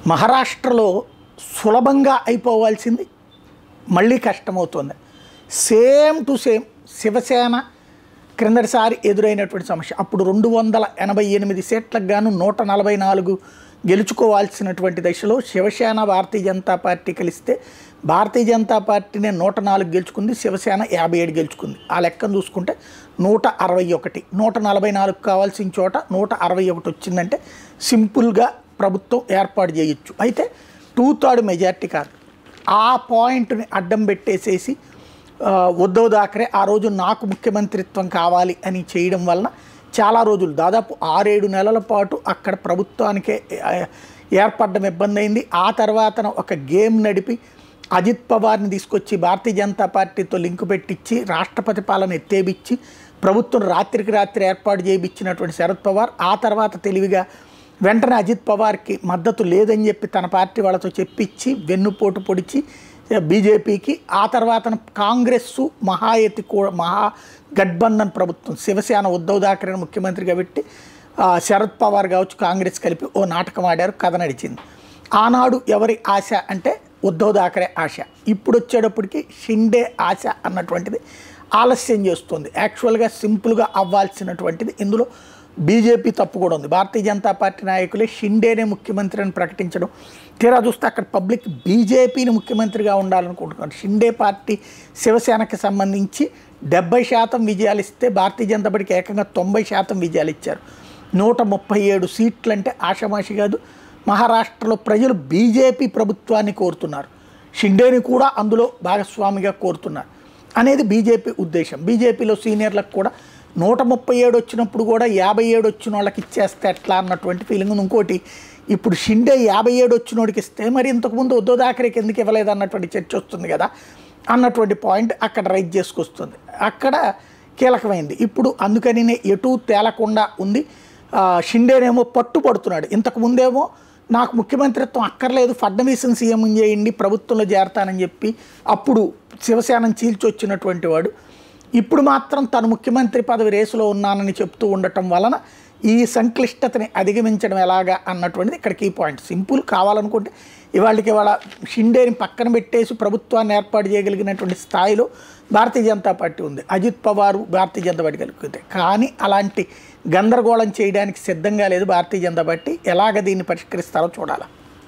మహారాష్ట్రలో సులభంగా అయిపోవాల్సింది మళ్ళీ కష్టమవుతుంది. సేమ్ టు సేమ్ శివసేన క్రిందటిసారి ఎదురైనటువంటి సమస్య. అప్పుడు 288 సీట్లకు గాను 144 గెలుచుకోవాల్సినటువంటి దశలో శివసేన భారతీయ జనతా పార్టీ కలిస్తే భారతీయ జనతా పార్టీనే 104 గెలుచుకుంది, శివసేన 57 గెలుచుకుంది. ఆ లెక్కను చూసుకుంటే 161, 144 కావాల్సిన చోట 161 వచ్చిందంటే సింపుల్గా ప్రభుత్వం ఏర్పాటు చేయొచ్చు. అయితే 2/3 మెజార్టీ కాదు. ఆ పాయింట్ని అడ్డం పెట్టేసేసి ఉద్ధవ్ థాకరే ఆ రోజు నాకు ముఖ్యమంత్రిత్వం కావాలి అని చేయడం వలన చాలా రోజులు దాదాపు 6-7 నెలల పాటు అక్కడ ప్రభుత్వానికే ఏర్పడడం ఇబ్బంది అయింది. ఆ తర్వాత ఒక గేమ్ నడిపి అజిత్ పవార్ని తీసుకొచ్చి భారతీయ జనతా పార్టీతో లింకు పెట్టించి రాష్ట్రపతి పాలన ఎత్తేబిచ్చి ప్రభుత్వం రాత్రికి రాత్రి ఏర్పాటు చేయించినటువంటి శరద్ పవార్ ఆ తర్వాత తెలివిగా వెంటనే అజిత్ పవార్కి మద్దతు లేదని చెప్పి తన పార్టీ వాళ్ళతో చెప్పించి వెన్నుపోటు పొడిచి బీజేపీకి ఆ తర్వాత కాంగ్రెస్ మహాయతి మహాగఠబంధన్ ప్రభుత్వం శివసేన ఉద్ధవ్ థాకరేని ముఖ్యమంత్రిగా పెట్టి శరద్ పవార్ కావచ్చు కాంగ్రెస్ కలిపి ఓ నాటకం ఆడారు, కథ నడిచింది. ఆనాడు ఎవరి ఆశ అంటే ఉద్ధవ్ థాకరే ఆశ. ఇప్పుడు వచ్చేటప్పటికి షిండే ఆశ అన్నటువంటిది ఆలస్యం చేస్తుంది. యాక్చువల్గా సింపుల్గా అవ్వాల్సినటువంటిది ఇందులో బీజేపీ తప్పు కూడా ఉంది. భారతీయ జనతా పార్టీ నాయకులే షిండేనే ముఖ్యమంత్రి అని ప్రకటించడం, తీరా చూస్తే అక్కడ పబ్లిక్ బీజేపీని ముఖ్యమంత్రిగా ఉండాలనుకుంటున్నారు. షిండే పార్టీ శివసేనకి సంబంధించి 70% విజయాలు ఇస్తే భారతీయ జనతా పార్టీకి ఏకంగా 90% విజయాలు ఇచ్చారు. 137 సీట్లు అంటే ఆషామాషి కాదు. మహారాష్ట్రలో ప్రజలు బీజేపీ ప్రభుత్వాన్ని కోరుతున్నారు, షిండేని కూడా అందులో భాగస్వామిగా కోరుతున్నారు అనేది బీజేపీ ఉద్దేశం. బీజేపీలో సీనియర్లకు కూడా 137 వచ్చినప్పుడు కూడా 57 వచ్చిన వాళ్ళకి ఇచ్చేస్తే ఎట్లా అన్నటువంటి ఫీలింగ్ ఉంది. ఇంకోటి ఇప్పుడు షిండే 57 వచ్చినోడికి ఇస్తే మరి ఇంతకుముందు ఉద్ధవ్ థాకరేకి ఎందుకు ఇవ్వలేదు అన్నటువంటి చర్చ వస్తుంది కదా అన్నటువంటి పాయింట్ అక్కడ రైజ్ చేసుకొస్తుంది. అక్కడ కీలకమైంది. ఇప్పుడు అందుకని ఎటు తేలకుండా ఉంది. షిండేనేమో పట్టుపడుతున్నాడు. ఇంతకుముందేమో నాకు ముఖ్యమంత్రిత్వం అక్కర్లేదు, ఫడ్నవీస్ని సీఎం చేయండి, ప్రభుత్వంలో చేరతానని చెప్పి అప్పుడు శివసేనను చీల్చొచ్చినటువంటి వాడు ఇప్పుడు మాత్రం తను ముఖ్యమంత్రి పదవి రేసులో ఉన్నానని చెప్తూ ఉండటం వలన ఈ సంక్లిష్టతని అధిగమించడం ఎలాగా అన్నటువంటిది ఇక్కడ కీ పాయింట్. సింపుల్ కావాలనుకుంటే ఇవాళ షిండేని పక్కన పెట్టేసి ప్రభుత్వాన్ని ఏర్పాటు చేయగలిగినటువంటి స్థాయిలో భారతీయ జనతా పార్టీ ఉంది. అజిత్ పవార్ భారతీయ జనతా పార్టీ కలిగితే కానీ అలాంటి గందరగోళం చేయడానికి సిద్ధంగా లేదు భారతీయ జనతా పార్టీ. ఎలాగ దీన్ని పరిష్కరిస్తారో చూడాలి.